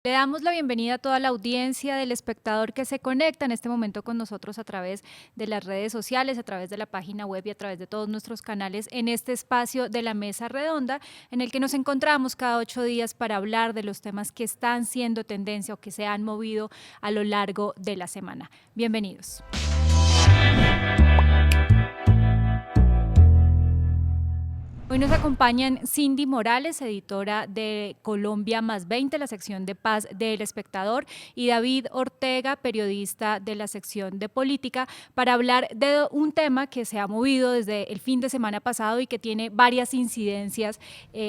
Le damos la bienvenida a toda la audiencia del espectador que se conecta en este momento con nosotros a través de las redes sociales, a través de la página web y a través de todos nuestros canales en este espacio de la Mesa Redonda, en el que nos encontramos cada 8 días para hablar de los temas que están siendo tendencia o que se han movido a lo largo de la semana. Bienvenidos. Hoy nos acompañan Cindy Morales, editora de Colombia más 20, la sección de paz del Espectador, y David Ortega, periodista de la sección de política, para hablar de un tema que se ha movido desde el fin de semana pasado y que tiene varias incidencias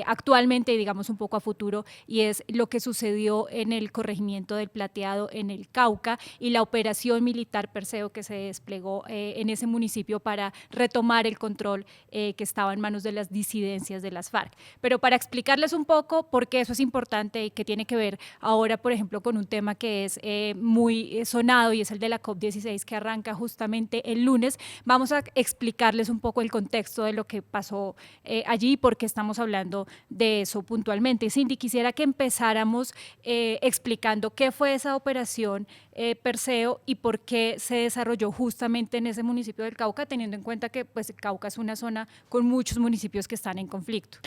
actualmente y digamos un poco a futuro, y es lo que sucedió en el corregimiento del Plateado en el Cauca y la operación militar Perseo que se desplegó en ese municipio para retomar el control que estaba en manos de las disidencias de las FARC. Pero para explicarles un poco por qué eso es importante y que tiene que ver ahora, por ejemplo, con un tema que es muy sonado y es el de la COP16 que arranca justamente el lunes, vamos a explicarles un poco el contexto de lo que pasó allí y por qué estamos hablando de eso puntualmente. Cindy, quisiera que empezáramos explicando qué fue esa operación Perseo y por qué se desarrolló justamente en ese municipio del Cauca, teniendo en cuenta que pues, Cauca es una zona con muchos municipios que están en conflicto.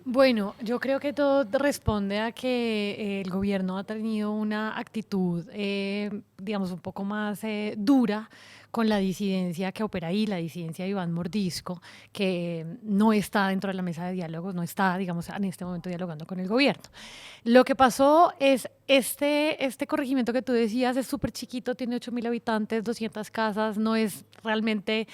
Bueno, yo creo que todo responde a que el gobierno ha tenido una actitud, digamos, un poco más dura con la disidencia que opera ahí, la disidencia de Iván Mordisco, que no está dentro de la mesa de diálogos, no está, digamos, en este momento dialogando con el gobierno. Lo que pasó es, este corregimiento que tú decías es súper chiquito, tiene 8.000 habitantes, 200 casas, no es realmente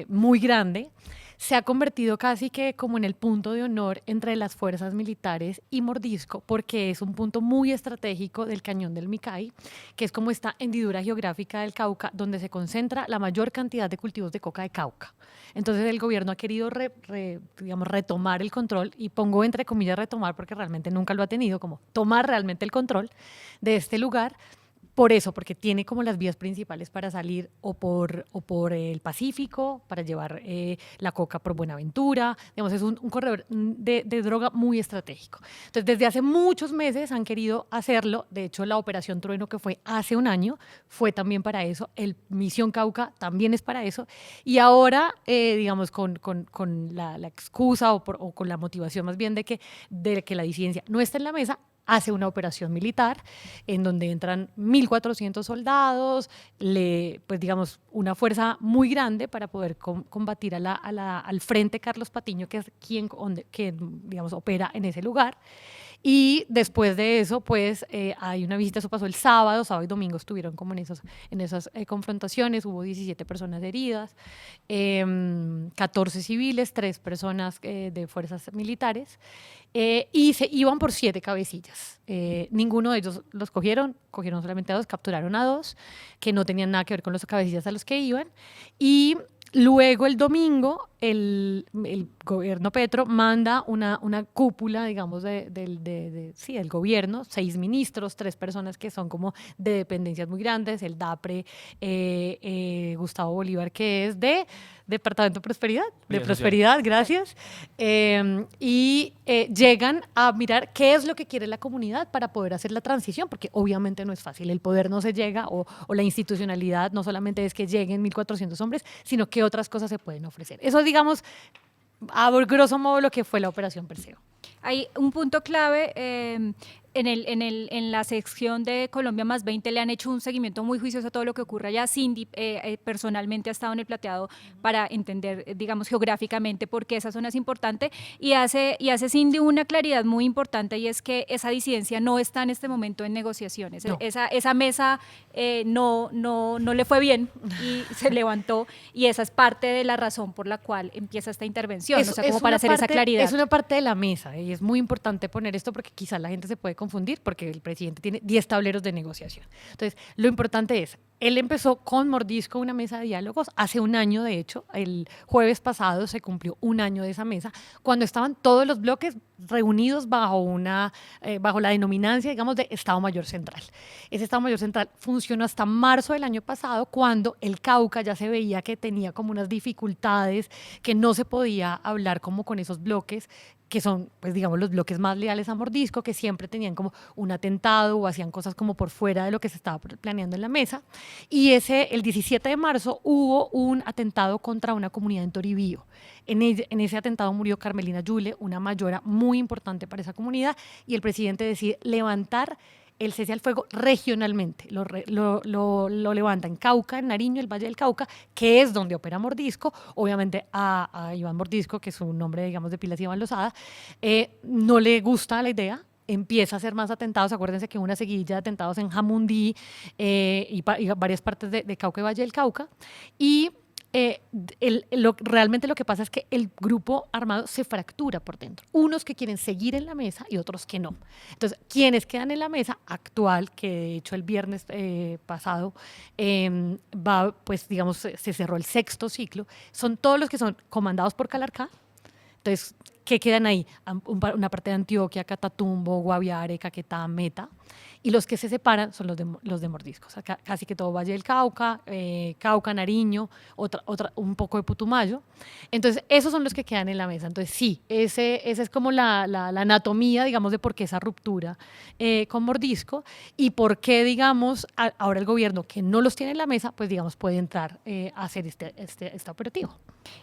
muy grande. Se ha convertido casi que como en el punto de honor entre las fuerzas militares y Mordisco, porque es un punto muy estratégico del cañón del Micay, que es como esta hendidura geográfica del Cauca, donde se concentra la mayor cantidad de cultivos de coca de Cauca. Entonces el gobierno ha querido digamos, retomar el control, y pongo entre comillas retomar porque realmente nunca lo ha tenido, como tomar realmente el control de este lugar. Por eso, porque tiene como las vías principales para salir o por el Pacífico, para llevar la coca por Buenaventura. Digamos, es un corredor de droga muy estratégico. Entonces, desde hace muchos meses han querido hacerlo. De hecho, la Operación Trueno, que fue hace un año, fue también para eso. El Misión Cauca también es para eso. Y ahora, digamos, con la excusa o con la motivación más bien de que la disidencia no está en la mesa, hace una operación militar en donde entran 1.400 soldados, pues digamos, una fuerza muy grande para poder combatir al frente Carlos Patiño, que es quien digamos, opera en ese lugar. Y después de eso, pues hay una visita, eso pasó el sábado y domingo estuvieron como en esas confrontaciones, hubo 17 personas heridas, 14 civiles, 3 personas de fuerzas militares, y se iban por 7 cabecillas. Ninguno de ellos los cogieron solamente a 2, capturaron a 2 que no tenían nada que ver con los cabecillas a los que iban. Y luego el domingo el gobierno Petro manda una cúpula, digamos, sí, del gobierno, 6 ministros, 3 personas que son como de dependencias muy grandes, el DAPRE, Gustavo Bolívar, que es de Departamento de Prosperidad, gracias, y llegan a mirar qué es lo que quiere la comunidad para poder hacer la transición, porque obviamente no es fácil, el poder no se llega, o la institucionalidad no solamente es que lleguen 1.400 hombres, sino que otras cosas se pueden ofrecer. Eso, digamos, a grosso modo lo que fue la Operación Perseo. Hay un punto clave en la sección de Colombia más 20 le han hecho un seguimiento muy juicioso a todo lo que ocurre allá. Cindy personalmente ha estado en el Plateado para entender, digamos, geográficamente por qué esa zona es importante, y hace Cindy una claridad muy importante, y es que esa disidencia no está en este momento en negociaciones. No. Esa mesa no le fue bien y se levantó, y esa es parte de la razón por la cual empieza esta intervención, o sea, como para hacer esa claridad. Es una parte de la mesa, y es muy importante poner esto porque quizá la gente se puede confundir, porque el presidente tiene 10 tableros de negociación. Entonces, lo importante es, él empezó con Mordisco una mesa de diálogos hace un año. De hecho, el jueves pasado se cumplió un año de esa mesa, cuando estaban todos los bloques reunidos bajo la denominancia, digamos, de Estado Mayor Central. Ese Estado Mayor Central funcionó hasta marzo del año pasado, cuando el Cauca ya se veía que tenía como unas dificultades, que no se podía hablar como con esos bloques que son, pues digamos, los bloques más leales a Mordisco, que siempre tenían como un atentado o hacían cosas como por fuera de lo que se estaba planeando en la mesa. Y el 17 de marzo hubo un atentado contra una comunidad en Toribío. En ese atentado murió Carmelina Yule, una mayora muy importante para esa comunidad, y el presidente decide levantar el cese al fuego regionalmente. Lo levanta en Cauca, en Nariño, el Valle del Cauca, que es donde opera Mordisco. Obviamente a Iván Mordisco, que es su nombre, digamos, de pila es Iván Lozada, no le gusta la idea, empieza a hacer más atentados. Acuérdense que una seguidilla de atentados en Jamundí y varias partes de Cauca y Valle del Cauca. Y realmente lo que pasa es que el grupo armado se fractura por dentro. Unos que quieren seguir en la mesa y otros que no. Entonces, quienes quedan en la mesa actual, que de hecho el viernes pasado pues digamos, se cerró el sexto ciclo, son todos los que son comandados por Calarcá. Entonces, ¿qué quedan ahí? Una parte de Antioquia, Catatumbo, Guaviare, Caquetá, Meta. Y los que se separan son los de Mordisco. O sea, casi que todo Valle del Cauca, Cauca, Nariño, un poco de Putumayo. Entonces, esos son los que quedan en la mesa. Entonces, sí, esa es como la anatomía, digamos, de por qué esa ruptura con Mordisco y por qué, digamos, ahora el gobierno, que no los tiene en la mesa, pues, digamos, puede entrar a hacer este operativo.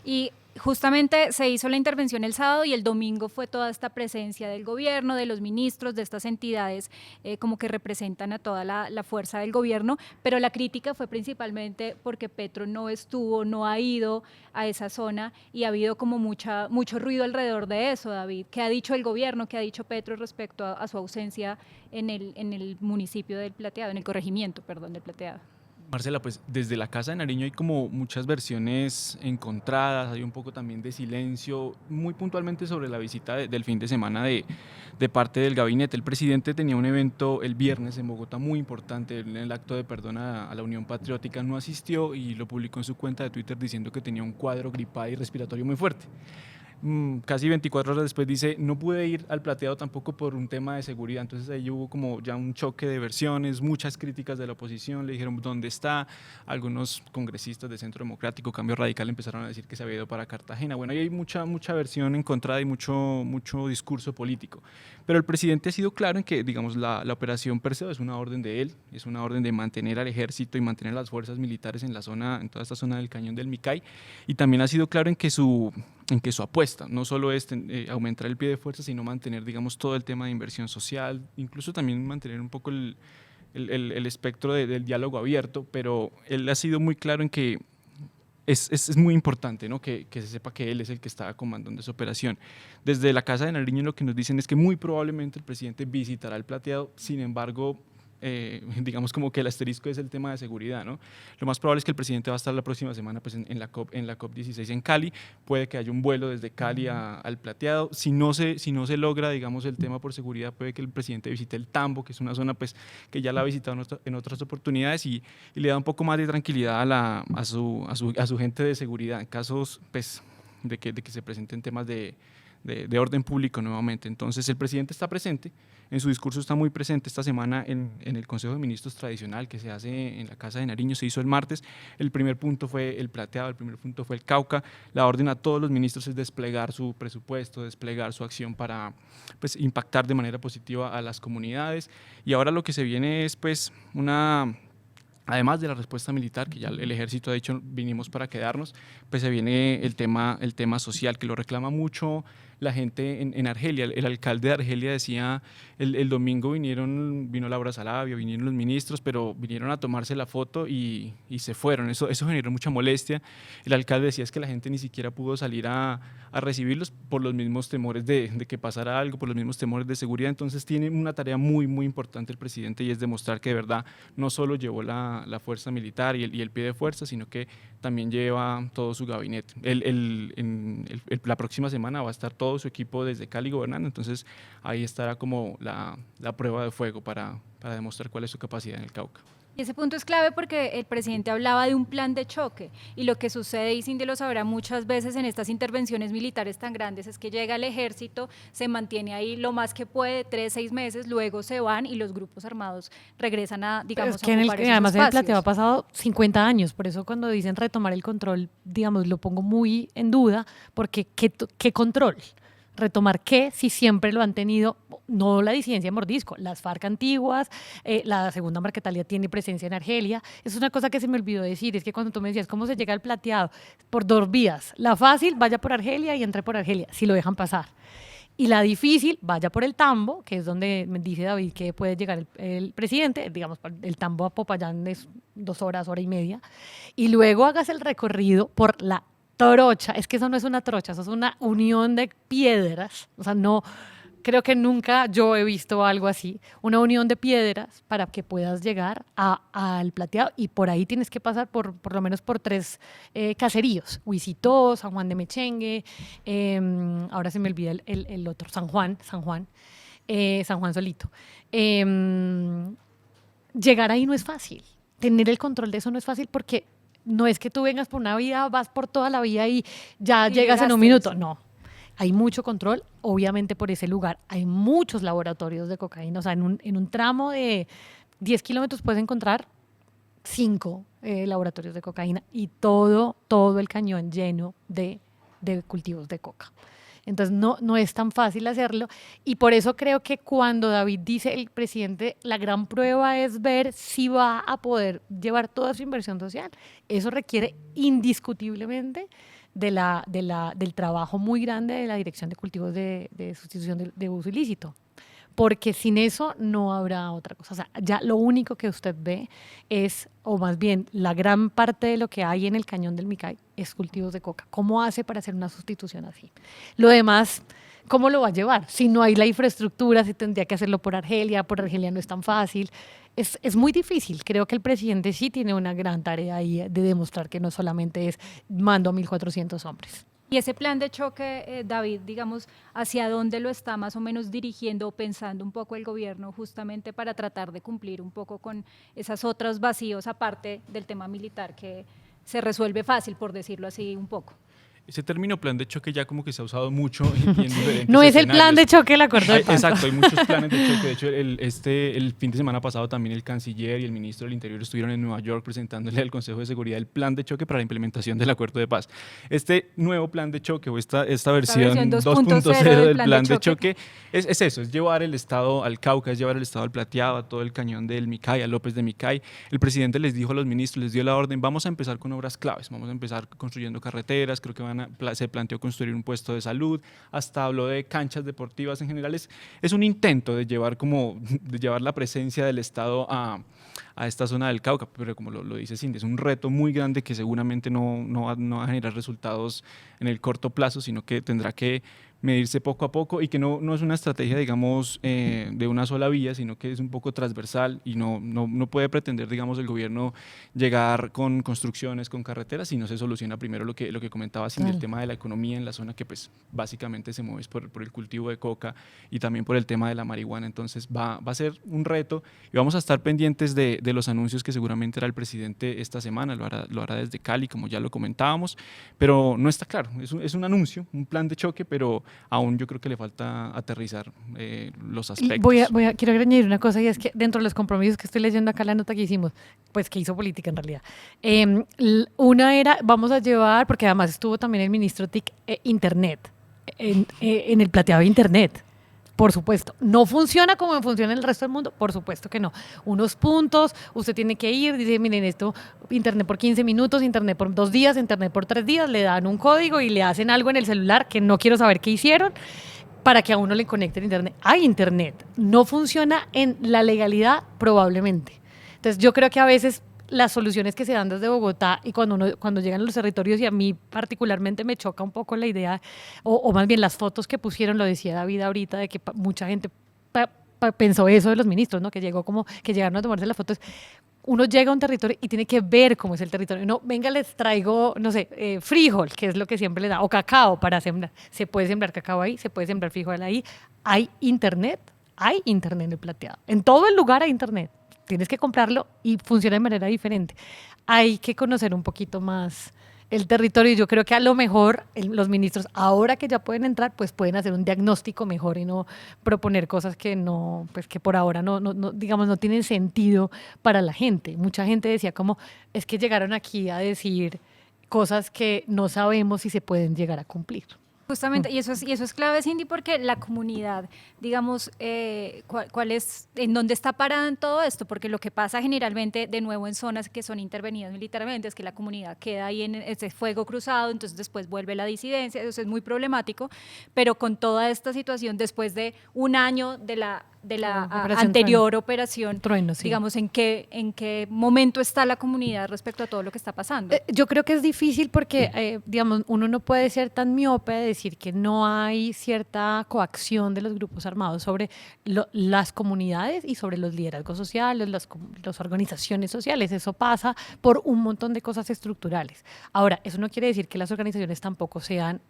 Y justamente se hizo la intervención el sábado y el domingo fue toda esta presencia del gobierno, de los ministros, de estas entidades como que representan a toda la fuerza del gobierno, pero la crítica fue principalmente porque Petro no estuvo, no ha ido a esa zona y ha habido como mucho ruido alrededor de eso, David. ¿Qué ha dicho el gobierno, qué ha dicho Petro respecto a su ausencia en el municipio del Plateado, en el corregimiento, perdón, del Plateado? Marcela, pues desde la Casa de Nariño hay como muchas versiones encontradas, hay un poco también de silencio, muy puntualmente sobre la visita del fin de semana de parte del gabinete. El presidente tenía un evento el viernes en Bogotá muy importante, en el acto de perdón a la Unión Patriótica, no asistió y lo publicó en su cuenta de Twitter diciendo que tenía un cuadro gripal y respiratorio muy fuerte. Casi 24 horas después dice, no pude ir al Plateado tampoco por un tema de seguridad. Entonces ahí hubo como ya un choque de versiones, muchas críticas de la oposición, le dijeron dónde está, algunos congresistas de Centro Democrático, Cambio Radical empezaron a decir que se había ido para Cartagena. Bueno, ahí hay mucha versión encontrada y mucho discurso político, pero el presidente ha sido claro en que, digamos, la operación Perseo es una orden de él, es una orden de mantener al ejército y mantener las fuerzas militares en toda esta zona del Cañón del Micay, y también ha sido claro en que su apuesta no solo es aumentar el pie de fuerza, sino mantener, digamos, todo el tema de inversión social, incluso también mantener un poco el espectro del diálogo abierto, pero él ha sido muy claro en que es muy importante, ¿no? que se sepa que él es el que estaba comandando esa operación. Desde la Casa de Nariño lo que nos dicen es que muy probablemente el presidente visitará el Plateado, sin embargo, digamos como que el asterisco es el tema de seguridad, ¿no? Lo más probable es que el presidente va a estar la próxima semana pues, en la COP16 en Cali, puede que haya un vuelo desde Cali al Plateado, si no se logra, digamos, el tema por seguridad, puede que el presidente visite el Tambo, que es una zona pues, que ya la ha visitado en otras oportunidades y le da un poco más de tranquilidad a su gente de seguridad, en casos pues, de que se presenten temas de orden público nuevamente. Entonces el presidente está presente, en su discurso está muy presente esta semana en el Consejo de Ministros tradicional que se hace en la Casa de Nariño, se hizo el martes. El primer punto fue el Plateado, el primer punto fue el Cauca. La orden a todos los ministros es desplegar su presupuesto, desplegar su acción para pues, impactar de manera positiva a las comunidades, y ahora lo que se viene es pues además de la respuesta militar, que ya el ejército ha dicho vinimos para quedarnos, pues se viene el tema social, que lo reclama mucho la gente en Argelia. El alcalde de Argelia decía, el domingo vino Laura Sarabia, vinieron los ministros, pero vinieron a tomarse la foto y se fueron. Eso generó mucha molestia. El alcalde decía es que la gente ni siquiera pudo salir a recibirlos por los mismos temores de que pasara algo, por los mismos temores de seguridad. Entonces tiene una tarea muy, muy importante el presidente, y es demostrar que de verdad no solo llevó la fuerza militar y el pie de fuerza, sino que también lleva todo su gabinete. La próxima semana va a estar todo su equipo desde Cali gobernando, entonces ahí estará como la prueba de fuego para demostrar cuál es su capacidad en el Cauca. Y ese punto es clave porque el presidente hablaba de un plan de choque, y lo que sucede, y Cindy lo sabrá muchas veces en estas intervenciones militares tan grandes, es que llega el ejército, se mantiene ahí lo más que puede, 3-6 meses, luego se van y los grupos armados regresan a, digamos, es que a ocupar esos además en el espacios. Plateado ha pasado 50 años, por eso cuando dicen retomar el control, digamos, lo pongo muy en duda, porque ¿qué control? ¿Retomar qué? Si siempre lo han tenido, no la disidencia en Mordisco, las FARC antiguas, la segunda Marquetalia tiene presencia en Argelia. Es una cosa que se me olvidó decir, es que cuando tú me decías cómo se llega al plateado, por dos vías. La fácil, vaya por Argelia y entre por Argelia, si lo dejan pasar. Y la difícil, vaya por el Tambo, que es donde me dice David que puede llegar el presidente, digamos, el Tambo a Popayán es 2 horas, hora y media, y luego hagas el recorrido por la trocha. Es que eso no es una trocha, eso es una unión de piedras, o sea, no, creo que nunca yo he visto algo así, una unión de piedras para que puedas llegar al plateado, y por ahí tienes que pasar por lo menos por 3 caseríos, Huisitó, San Juan de Mechengue, ahora se me olvida el otro, San Juan Solito. Llegar ahí no es fácil, tener el control de eso no es fácil, porque no es que tú vengas por una vía, vas por toda la vía y ya llegas en un minuto, no. Hay mucho control, obviamente por ese lugar hay muchos laboratorios de cocaína, o sea, en un tramo de 10 kilómetros puedes encontrar 5 laboratorios de cocaína, y todo el cañón lleno de cultivos de coca. Entonces no es tan fácil hacerlo, y por eso creo que cuando David dice, el presidente, la gran prueba es ver si va a poder llevar toda su inversión social. Eso requiere indiscutiblemente del trabajo muy grande de la Dirección de Cultivos de Sustitución de Uso Ilícito, porque sin eso no habrá otra cosa. O sea, ya lo único que usted ve es, o más bien la gran parte de lo que hay en el cañón del Micay es cultivos de coca. ¿Cómo hace para hacer una sustitución así? Lo demás, ¿cómo lo va a llevar? Si no hay la infraestructura, si tendría que hacerlo por Argelia no es tan fácil. Es muy difícil. Creo que el presidente sí tiene una gran tarea ahí de demostrar que no solamente es mando a 1.400 hombres. Y ese plan de choque, David, digamos, ¿hacia dónde lo está más o menos dirigiendo o pensando un poco el gobierno, justamente para tratar de cumplir un poco con esos otros vacíos, aparte del tema militar, que se resuelve fácil, por decirlo así un poco? Ese término plan de choque ya como que se ha usado mucho y en diferentes No es el plan de escenarios. choque el acuerdo de paz. Exacto, hay muchos planes de choque. De hecho, el fin de semana pasado también el canciller y el ministro del Interior estuvieron en Nueva York presentándole al Consejo de Seguridad el plan de choque para la implementación del acuerdo de paz. Este nuevo plan de choque o esta versión 2.0 del plan de choque es eso, es llevar el Estado al Cauca, es llevar el Estado al Plateado, a todo el cañón del Micay, a López de Micay. El presidente les dijo a los ministros, les dio la orden, vamos a empezar con obras claves, vamos a empezar construyendo carreteras, creo que se planteó construir un puesto de salud, hasta habló de canchas deportivas en general. Es un intento de llevar la presencia del Estado a esta zona del Cauca, pero como lo dice Cindy, es un reto muy grande que seguramente no va a generar resultados en el corto plazo, sino que tendrá que medirse poco a poco, y que no es una estrategia, digamos, de una sola vía, sino que es un poco transversal, y no puede pretender, digamos, el gobierno llegar con construcciones, con carreteras, si no se soluciona primero lo que comentaba Cindy, el tema de la economía en la zona, que pues básicamente se mueve por el cultivo de coca y también por el tema de la marihuana. Entonces va a ser un reto, y vamos a estar pendientes de los anuncios que seguramente hará el presidente esta semana. Lo hará desde Cali, como ya lo comentábamos, pero no está claro, es un anuncio, un plan de choque, pero aún yo creo que le falta aterrizar los aspectos. Quiero añadir una cosa, y es que dentro de los compromisos que estoy leyendo acá, la nota que hicimos, pues que hizo política en realidad, una era, vamos a llevar, porque además estuvo también el ministro TIC, internet, en el plateado de internet. Por supuesto, no funciona como funciona en el resto del mundo, por supuesto que no. Unos puntos, usted tiene que ir, dice, miren esto, internet por 15 minutos, internet por 2 días, internet por 3 días, le dan un código y le hacen algo en el celular que no quiero saber qué hicieron, para que a uno le conecten internet. Hay internet, no funciona en la legalidad probablemente. Entonces yo creo que a veces las soluciones que se dan desde Bogotá, y cuando llegan a los territorios, y a mí particularmente me choca un poco la idea, o más bien las fotos que pusieron, lo decía David ahorita, de que mucha gente pensó eso de los ministros, ¿no? Que llegaron a tomarse las fotos. Uno llega a un territorio y tiene que ver cómo es el territorio. No, venga, les traigo, no sé, frijol, que es lo que siempre le da, o cacao para sembrar. Se puede sembrar cacao ahí, se puede sembrar frijol ahí. Hay internet en el plateado. En todo el lugar hay internet. Tienes que comprarlo y funciona de manera diferente. Hay que conocer un poquito más el territorio, y yo creo que a lo mejor los ministros, ahora que ya pueden entrar, pues pueden hacer un diagnóstico mejor y no proponer cosas que que por ahora digamos, no tienen sentido para la gente. Mucha gente decía como, es que llegaron aquí a decir cosas que no sabemos si se pueden llegar a cumplir. Justamente, y eso es clave, Cindy, porque la comunidad, digamos, cuál es, en dónde está parada en todo esto, porque lo que pasa generalmente, de nuevo, en zonas que son intervenidas militarmente, es que la comunidad queda ahí en ese fuego cruzado, entonces después vuelve la disidencia, eso es muy problemático, pero con toda esta situación, después de un año de la anterior operación Trueno, sí. digamos, ¿en qué momento está la comunidad respecto a todo lo que está pasando? Yo creo que es difícil porque, digamos, uno no puede ser tan miope de decir que no hay cierta coacción de los grupos armados sobre las comunidades y sobre los liderazgos sociales, las organizaciones sociales. Eso pasa por un montón de cosas estructurales. Ahora, eso no quiere decir que las organizaciones tampoco sean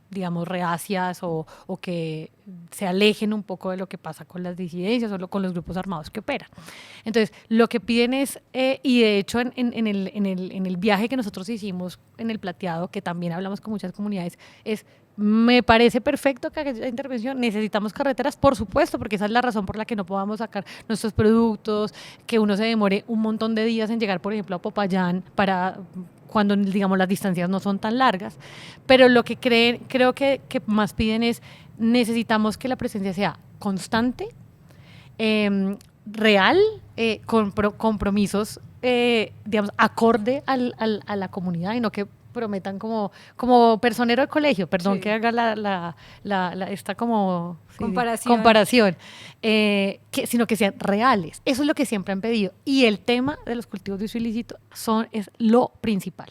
digamos, reacias o que se alejen un poco de lo que pasa con las disidencias o con los grupos armados que operan. Entonces, lo que piden es, y de hecho en el viaje que nosotros hicimos en el Plateado, que también hablamos con muchas comunidades, es, me parece perfecto que haya intervención, necesitamos carreteras, por supuesto, porque esa es la razón por la que no podamos sacar nuestros productos, que uno se demore un montón de días en llegar, por ejemplo, a Popayán para cuando, digamos, las distancias no son tan largas, pero lo que creo que más piden es, necesitamos que la presencia sea constante, real, con compromisos, digamos, acorde a la comunidad y no que prometan como personero de colegio, perdón Sí. que haga esta como Comparación. sino que sean reales. Eso es lo que siempre han pedido. Y el tema de los cultivos de uso ilícito es lo principal.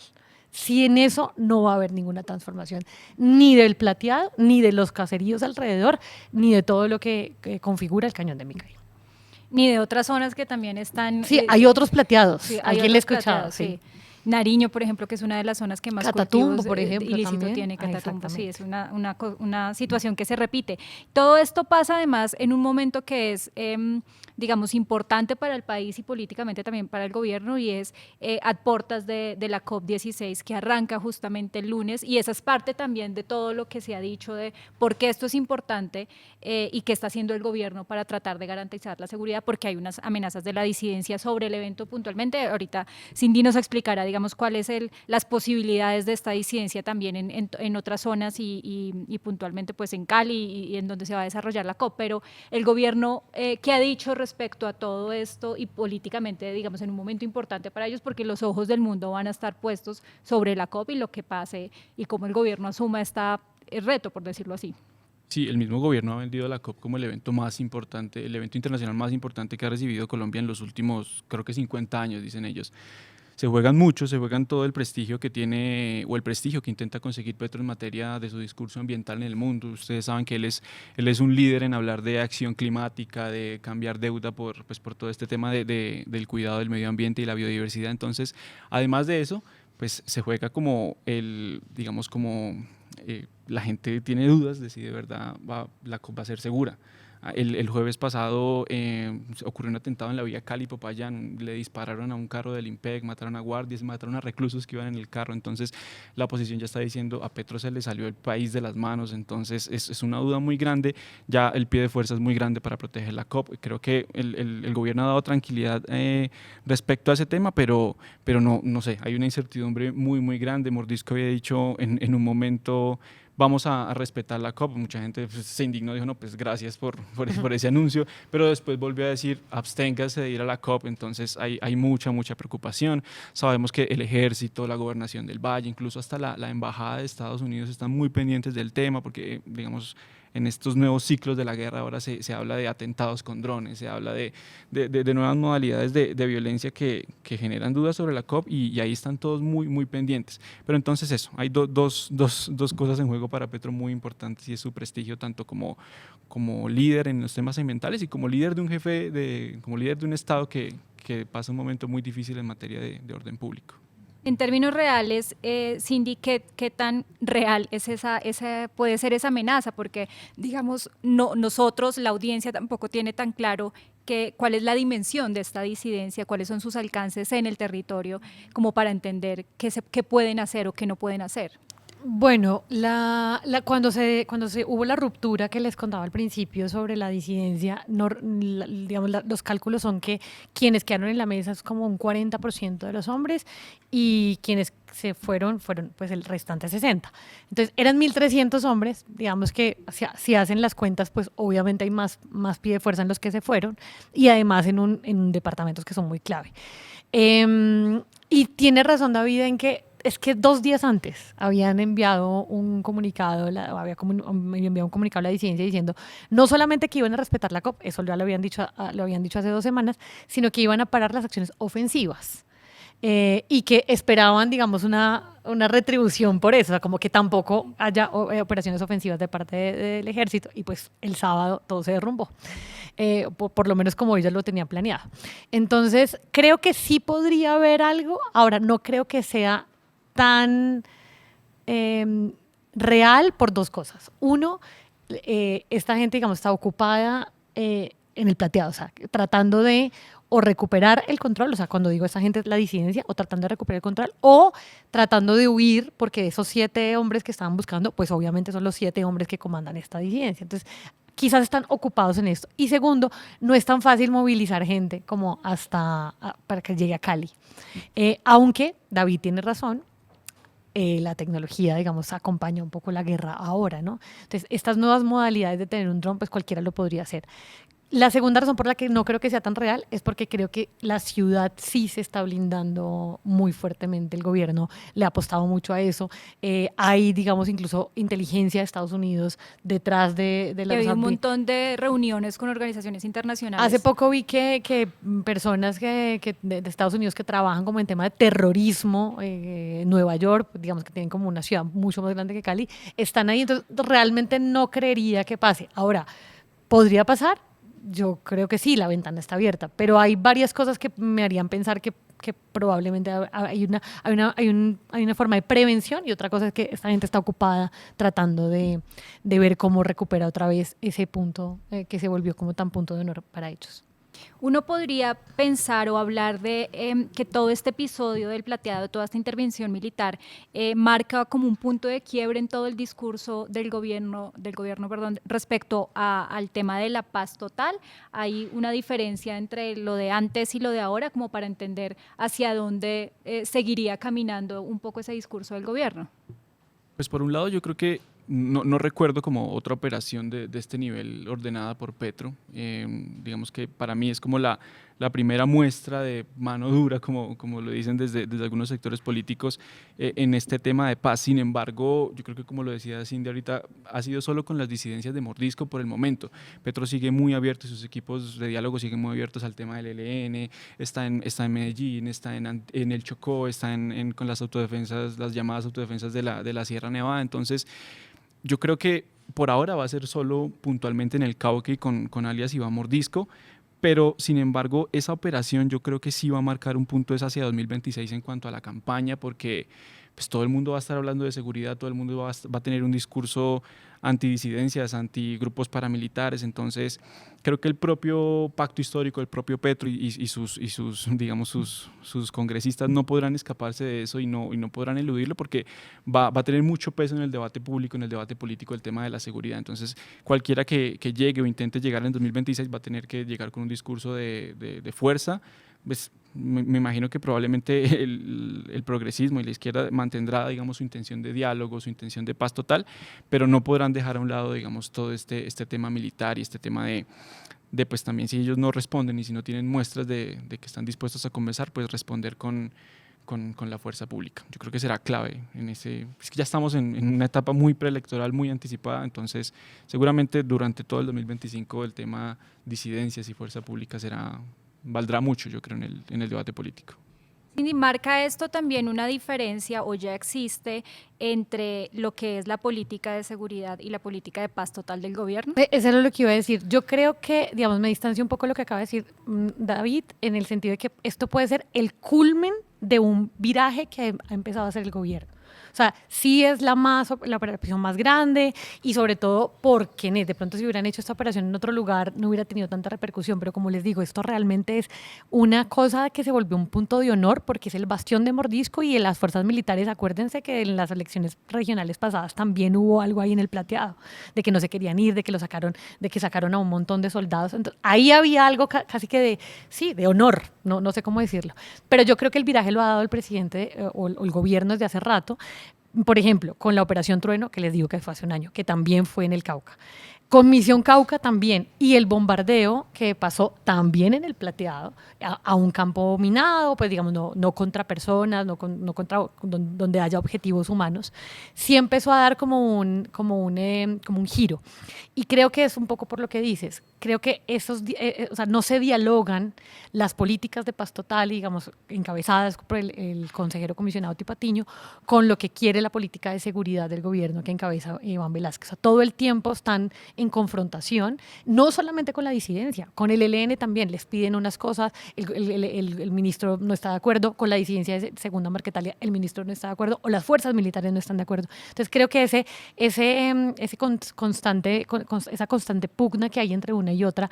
Si en eso no va a haber ninguna transformación, ni del Plateado, ni de los caseríos alrededor, ni de todo lo que configura el Cañón de Micay. Ni de otras zonas que también están... Sí, hay otros plateados. Sí, hay Alguien le otros escuchaba. plateados, Sí. Nariño, por ejemplo, que es una de las zonas que más Catatumbo, cultivos por ejemplo, ilícito también. tiene Catatumbo. Sí, Exactamente. es una situación que se repite. Todo esto pasa además en un momento que es, digamos, importante para el país y políticamente también para el gobierno, y es a puertas de la COP16 que arranca justamente el lunes, y esa es parte también de todo lo que se ha dicho de por qué esto es importante y qué está haciendo el gobierno para tratar de garantizar la seguridad, porque hay unas amenazas de la disidencia sobre el evento puntualmente. Ahorita Cindy nos explicará, digamos, cuáles las posibilidades de esta disidencia también en otras zonas y puntualmente pues en Cali y en donde se va a desarrollar la COP, pero el gobierno, ¿qué ha dicho respecto a todo esto y políticamente, digamos, en un momento importante para ellos, porque los ojos del mundo van a estar puestos sobre la COP y lo que pase y cómo el gobierno asuma este reto, por decirlo así? Sí, el mismo gobierno ha vendido la COP como el evento más importante, el evento internacional más importante que ha recibido Colombia en los últimos, creo que 50 años, dicen ellos. Se juegan mucho, se juegan todo el prestigio que tiene o el prestigio que intenta conseguir Petro en materia de su discurso ambiental en el mundo. Ustedes saben que él es un líder en hablar de acción climática, de cambiar deuda por todo este tema del cuidado del medio ambiente y la biodiversidad. Entonces, además de eso, pues se juega como digamos como la gente tiene dudas de si de verdad la COP va a ser segura. El jueves pasado ocurrió un atentado en la vía Cali-Popayán, le dispararon a un carro del IMPEC, mataron a guardias, mataron a reclusos que iban en el carro. Entonces la oposición ya está diciendo, a Petro se le salió el país de las manos. Entonces es una duda muy grande, ya el pie de fuerza es muy grande para proteger la COP. Creo que el gobierno ha dado tranquilidad respecto a ese tema, pero no sé, hay una incertidumbre muy, muy grande. Mordisco había dicho en un momento, vamos a respetar la COP. Mucha gente pues, se indignó, dijo, no, pues gracias por ese anuncio, pero después volvió a decir, absténgase de ir a la COP. Entonces hay mucha preocupación. Sabemos que el ejército, la gobernación del Valle, incluso hasta la embajada de Estados Unidos están muy pendientes del tema, porque digamos, en estos nuevos ciclos de la guerra ahora se habla de atentados con drones, se habla de nuevas modalidades de violencia que generan dudas sobre la COP y ahí están todos muy pendientes. Pero entonces eso, hay dos cosas en juego para Petro muy importantes, y es su prestigio tanto como líder en los temas ambientales y como líder de un como líder de un Estado que pasa un momento muy difícil en materia de orden público. En términos reales, Cindy, ¿qué tan real es puede ser esa amenaza? Porque, digamos, nosotros, la audiencia, tampoco tiene tan claro cuál es la dimensión de esta disidencia, cuáles son sus alcances en el territorio, como para entender qué pueden hacer o qué no pueden hacer. Bueno, cuando se hubo la ruptura que les contaba al principio sobre la disidencia, digamos, los cálculos son que quienes quedaron en la mesa es como un 40% de los hombres y quienes se fueron pues el restante 60. Entonces eran 1.300 hombres, digamos que si hacen las cuentas, pues obviamente hay más pie de fuerza en los que se fueron y además en departamentos que son muy clave. Y tiene razón David en que es que 2 días antes habían enviado un comunicado, había enviado un comunicado a la disidencia diciendo no solamente que iban a respetar la COP, eso ya lo habían dicho hace 2 semanas, sino que iban a parar las acciones ofensivas. Y que esperaban, digamos, una retribución por eso, o sea, como que tampoco haya operaciones ofensivas de parte del ejército, y pues el sábado todo se derrumbó, por lo menos como ellos lo tenían planeado. Entonces, creo que sí podría haber algo, ahora no creo que sea tan real por 2 cosas. Uno, esta gente, digamos, está ocupada en el plateado, o sea, tratando de o recuperar el control, o sea, cuando digo esta gente es la disidencia, o tratando de recuperar el control, o tratando de huir, porque esos 7 hombres que estaban buscando, pues obviamente son los 7 hombres que comandan esta disidencia. Entonces, quizás están ocupados en esto. Y segundo, no es tan fácil movilizar gente como para que llegue a Cali. Aunque David tiene razón, la tecnología, digamos, acompaña un poco la guerra ahora, ¿no? Entonces, estas nuevas modalidades de tener un dron, pues cualquiera lo podría hacer. La segunda razón por la que no creo que sea tan real es porque creo que la ciudad sí se está blindando muy fuertemente. El gobierno le ha apostado mucho a eso. Hay, digamos, incluso inteligencia de Estados Unidos detrás de la... Hay un montón de reuniones con organizaciones internacionales. Hace poco vi que personas de Estados Unidos que trabajan como en tema de terrorismo, Nueva York, digamos que tienen como una ciudad mucho más grande que Cali, están ahí. Entonces, realmente no creería que pase. Ahora, ¿podría pasar? Yo creo que sí, la ventana está abierta, pero hay varias cosas que me harían pensar que probablemente hay una forma de prevención, y otra cosa es que esta gente está ocupada tratando de ver cómo recupera otra vez ese punto que se volvió como tan punto de honor para ellos. Uno podría pensar o hablar de que todo este episodio del plateado, toda esta intervención militar, marca como un punto de quiebre en todo el discurso del gobierno, perdón, respecto al tema de la paz total. Hay una diferencia entre lo de antes y lo de ahora, como para entender hacia dónde seguiría caminando un poco ese discurso del gobierno. Pues por un lado yo creo que no recuerdo como otra operación de este nivel ordenada por Petro. Digamos que para mí es como la primera muestra de mano dura, como lo dicen desde algunos sectores políticos, en este tema de paz. Sin embargo, yo creo que como lo decía Cindy ahorita, ha sido solo con las disidencias de Mordisco por el momento. Petro sigue muy abierto, sus equipos de diálogo siguen muy abiertos al tema del ELN, está en Medellín, está en el Chocó, está con las autodefensas, las llamadas autodefensas de la Sierra Nevada. Entonces, yo creo que por ahora va a ser solo puntualmente en el Cauca y con alias Iván Mordisco, pero sin embargo esa operación yo creo que sí va a marcar un punto hacia 2026 en cuanto a la campaña, porque pues todo el mundo va a estar hablando de seguridad, todo el mundo va a tener un discurso antidisidencias, antigrupos paramilitares. Entonces creo que el propio pacto histórico, el propio Petro y sus digamos sus congresistas no podrán escaparse de eso y no podrán eludirlo, porque va a tener mucho peso en el debate público, en el debate político, el tema de la seguridad. Entonces cualquiera que llegue o intente llegar en 2026 va a tener que llegar con un discurso de fuerza. Pues me imagino que probablemente el progresismo y la izquierda mantendrá, digamos, su intención de diálogo, su intención de paz total, pero no podrán dejar a un lado, digamos, todo este tema militar y este tema de pues también, si ellos no responden y si no tienen muestras de que están dispuestos a conversar, pues responder con la fuerza pública. Yo creo que será clave es que ya estamos en una etapa muy preelectoral, muy anticipada. Entonces seguramente durante todo el 2025 el tema disidencias y fuerza pública valdrá mucho, yo creo, en el debate político. Cindy, ¿marca esto también una diferencia o ya existe entre lo que es la política de seguridad y la política de paz total del gobierno? Eso era lo que iba a decir. Yo creo que, digamos, me distancio un poco de lo que acaba de decir David, en el sentido de que esto puede ser el culmen de un viraje que ha empezado a hacer el gobierno. O sea, sí es la operación más grande y sobre todo porque de pronto si hubieran hecho esta operación en otro lugar no hubiera tenido tanta repercusión, pero como les digo, esto realmente es una cosa que se volvió un punto de honor porque es el bastión de Mordisco y en las fuerzas militares, acuérdense que en las elecciones regionales pasadas también hubo algo ahí en el plateado, de que no se querían ir, de que sacaron a un montón de soldados. Entonces, ahí había algo casi que de honor, no sé cómo decirlo. Pero yo creo que el viraje lo ha dado el presidente o el gobierno desde hace rato, por ejemplo, con la Operación Trueno, que les digo que fue hace un año, que también fue en el Cauca. Con Misión Cauca también, y el bombardeo que pasó también en el plateado, a un campo minado, pues digamos, no contra personas, no contra donde haya objetivos humanos, sí empezó a dar como un giro. Y creo que es un poco por lo que dices, creo que o sea, no se dialogan las políticas de paz total, digamos, encabezadas por el consejero comisionado Tipatiño, con lo que quiere la política de seguridad del gobierno que encabeza Iván Velázquez. O sea, todo el tiempo están en confrontación, no solamente con la disidencia, con el ELN también les piden unas cosas, el ministro no está de acuerdo, con la disidencia de Segunda Marquetalia el ministro no está de acuerdo, o las fuerzas militares no están de acuerdo. Entonces creo que esa constante pugna que hay entre una y otra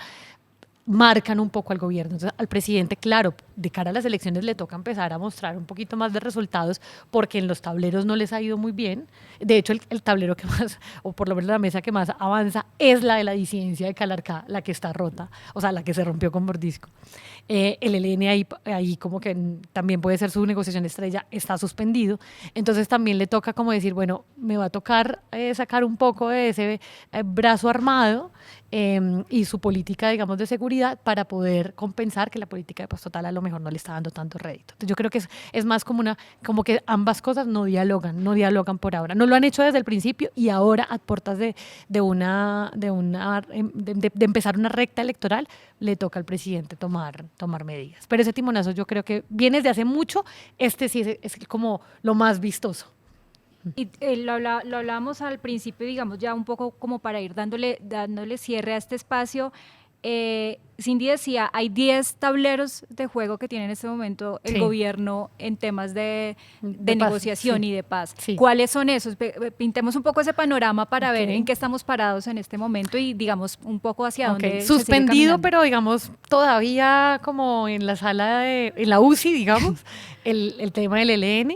marcan un poco al gobierno. Entonces, al presidente, claro, de cara a las elecciones le toca empezar a mostrar un poquito más de resultados porque en los tableros no les ha ido muy bien. De hecho, el tablero que más, o por lo menos la mesa que más avanza, es la de la disidencia de Calarcá, la que está rota, o sea, la que se rompió con Mordisco. El ELN ahí como que también puede ser su negociación estrella, está suspendido. Entonces, también le toca como decir, bueno, me va a tocar sacar un poco de ese brazo armado y su política, digamos, de seguridad para poder compensar que la política de paz total a lo mejor no le está dando tanto rédito. Entonces, yo creo que es más como que ambas cosas no dialogan por ahora. No lo han hecho desde el principio y ahora a puertas de empezar una recta electoral le toca al presidente tomar medidas. Pero ese timonazo yo creo que viene desde hace mucho, sí es como lo más vistoso. Y lo hablábamos al principio, digamos, ya un poco como para ir dándole cierre a este espacio. Cindy decía, hay 10 tableros de juego que tiene en este momento el gobierno en temas de negociación paz, y de paz. Sí. ¿Cuáles son esos? Pintemos un poco ese panorama para ver en qué estamos parados en este momento y digamos un poco hacia dónde suspendido, pero digamos todavía como en la en la UCI, digamos, el tema del ELN.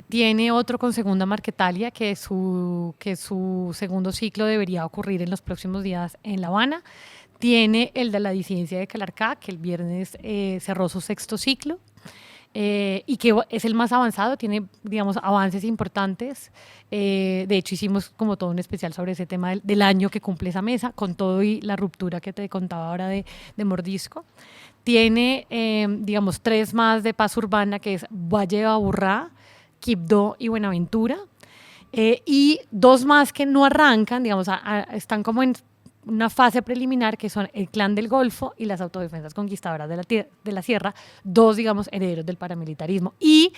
Tiene otro con Segunda Marquetalia, que su segundo ciclo debería ocurrir en los próximos días en La Habana. Tiene el de la disidencia de Calarcá, que el viernes cerró su sexto ciclo y que es el más avanzado, tiene, digamos, avances importantes. De hecho, hicimos como todo un especial sobre ese tema del año que cumple esa mesa, con todo y la ruptura que te contaba ahora de Mordisco. Tiene, digamos, 3 más de paz urbana, que es Valle de Aburrá, Quibdó y Buenaventura, y 2 más que no arrancan, digamos, están como en una fase preliminar, que son el Clan del Golfo y las Autodefensas Conquistadoras de la Sierra, 2, digamos, herederos del paramilitarismo. Y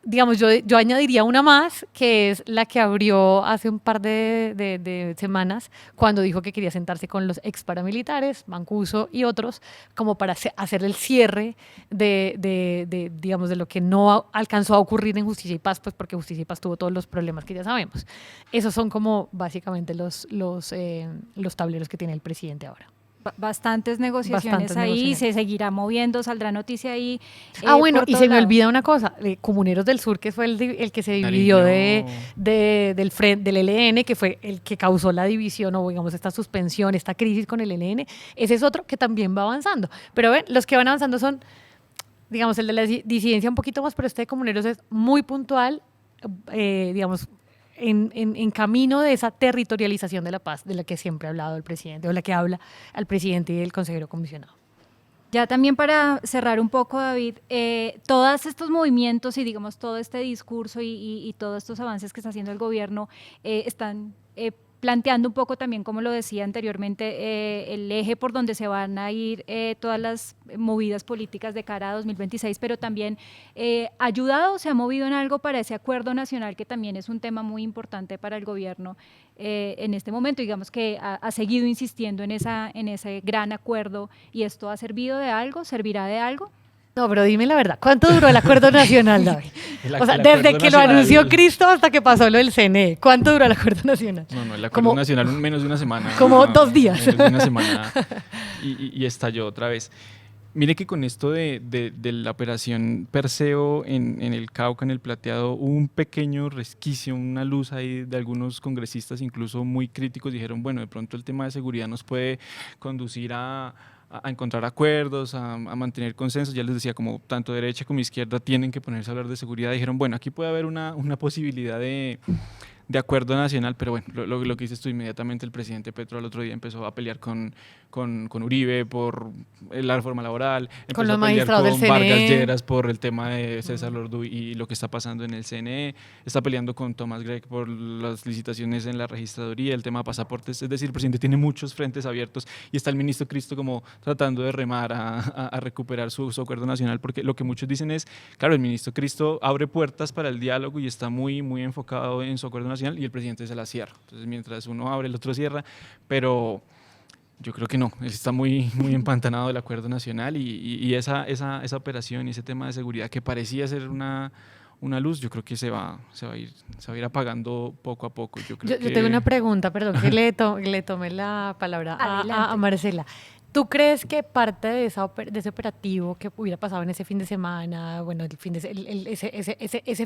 digamos, yo añadiría una más, que es la que abrió hace un par de semanas, cuando dijo que quería sentarse con los ex paramilitares, Mancuso y otros, como para hacer el cierre digamos, de lo que no alcanzó a ocurrir en Justicia y Paz, pues porque Justicia y Paz tuvo todos los problemas que ya sabemos. Esos son como básicamente los tableros que tiene el presidente ahora. Bastantes negociaciones ahí, se seguirá moviendo, saldrá noticia ahí. Bueno, y se me olvida una cosa, Comuneros del Sur, que fue el que se dividió del ELN, que fue el que causó la división o digamos esta suspensión, esta crisis con el ELN, ese es otro que también va avanzando. Pero ven, los que van avanzando son, digamos, el de la disidencia un poquito más, pero este de Comuneros es muy puntual, digamos, en camino de esa territorialización de la paz de la que siempre ha hablado el presidente, o la que habla al presidente y el consejero comisionado. Ya también para cerrar un poco, David, todos estos movimientos y digamos todo este discurso y todos estos avances que está haciendo el gobierno están planteando un poco también, como lo decía anteriormente, el eje por donde se van a ir todas las movidas políticas de cara a 2026, pero también ayudado, se ha movido en algo para ese acuerdo nacional, que también es un tema muy importante para el gobierno en este momento. Digamos que ha seguido insistiendo en ese gran acuerdo, y esto ha servido de algo, servirá de algo. No, pero dime la verdad, ¿cuánto duró el acuerdo nacional, David? O sea, El desde acuerdo que lo nacional- anunció Cristo hasta que pasó lo del CNE, ¿cuánto duró el acuerdo nacional? No, el acuerdo Como- nacional en menos de una semana. como 2 días. Menos de una semana y estalló otra vez. Mire que con esto de la operación Perseo en el Cauca, en el Plateado, hubo un pequeño resquicio, una luz ahí de algunos congresistas, incluso muy críticos, dijeron, bueno, de pronto el tema de seguridad nos puede conducir a encontrar acuerdos, a mantener consensos. Ya les decía, como tanto derecha como izquierda tienen que ponerse a hablar de seguridad. Dijeron, bueno, aquí puede haber una posibilidad de acuerdo nacional, pero bueno, lo que dices tú, inmediatamente el presidente Petro al otro día empezó a pelear con Uribe por la reforma laboral, Con empezó los a pelear magistrados del con Vargas CNE. Lleras por el tema de César Lordu y lo que está pasando en el CNE, está peleando con Tomás Gregg por las licitaciones en la registraduría, el tema de pasaportes, es decir, el presidente tiene muchos frentes abiertos y está el ministro Cristo como tratando de remar a recuperar su acuerdo nacional, porque lo que muchos dicen es, claro, el ministro Cristo abre puertas para el diálogo y está muy enfocado en su acuerdo nacional y el presidente se la cierra. Entonces, mientras uno abre, el otro cierra, pero yo creo que no, él está muy empantanado del acuerdo nacional y esa operación y ese tema de seguridad que parecía ser una luz, yo creo que se va a ir apagando poco a poco. Yo tengo una pregunta, perdón, que le tome la palabra a Adelante. Marcela. ¿Tú crees que parte de ese operativo que hubiera pasado en ese fin de semana, bueno, ese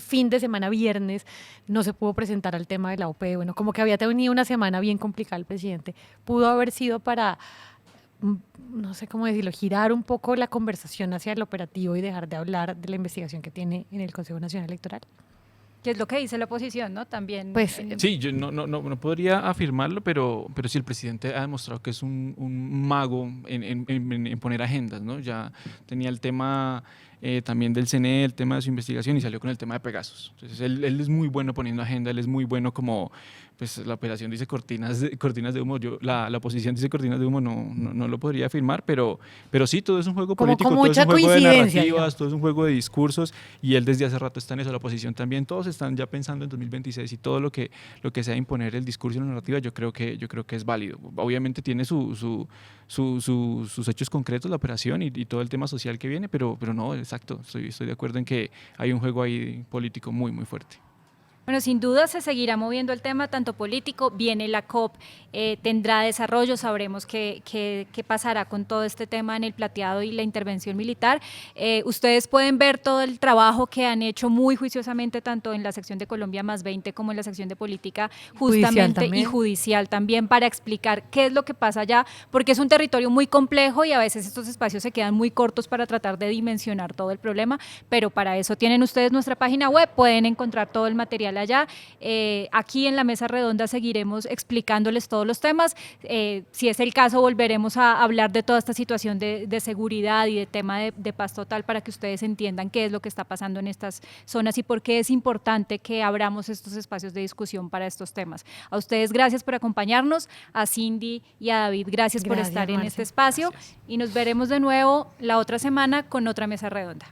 fin de semana viernes, no se pudo presentar al tema de la OPE, bueno, como que había tenido una semana bien complicada el presidente, pudo haber sido para, no sé cómo decirlo, girar un poco la conversación hacia el operativo y dejar de hablar de la investigación que tiene en el Consejo Nacional Electoral? Que es lo que dice la oposición, ¿no? También. Pues, Sí, yo no podría afirmarlo, pero sí el presidente ha demostrado que es un mago en poner agendas, ¿no? Ya tenía el tema también del CNE, el tema de su investigación y salió con el tema de Pegasus. Entonces él es muy bueno poniendo agenda, él es muy bueno como, pues la operación dice cortinas de humo, la oposición dice cortinas de humo, no lo podría afirmar, pero sí, todo es un juego Como político, con todo es un mucha juego de coincidencia, narrativas, digamos. todo es un juego de discursos y él desde hace rato está en eso, la oposición también, todos están ya pensando en 2026 y todo lo que sea imponer el discurso y la narrativa, yo creo que es válido. Obviamente tiene sus hechos concretos, la operación y todo el tema social que viene, pero no, exacto, estoy de acuerdo en que hay un juego ahí político muy fuerte. Bueno, sin duda se seguirá moviendo el tema, tanto político, viene la COP, tendrá desarrollo, sabremos qué pasará con todo este tema en el Plateado y la intervención militar. Ustedes pueden ver todo el trabajo que han hecho muy juiciosamente, tanto en la sección de Colombia más 20 como en la sección de política, justamente y judicial también, para explicar qué es lo que pasa allá, porque es un territorio muy complejo y a veces estos espacios se quedan muy cortos para tratar de dimensionar todo el problema, pero para eso tienen ustedes nuestra página web, pueden encontrar todo el material allá. Aquí en la mesa redonda seguiremos explicándoles todos los temas. Si es el caso, volveremos a hablar de toda esta situación de seguridad y de tema de paz total para que ustedes entiendan qué es lo que está pasando en estas zonas y por qué es importante que abramos estos espacios de discusión para estos temas. A ustedes gracias por acompañarnos, a Cindy y a David gracias por estar en este espacio y nos veremos de nuevo la otra semana con otra mesa redonda.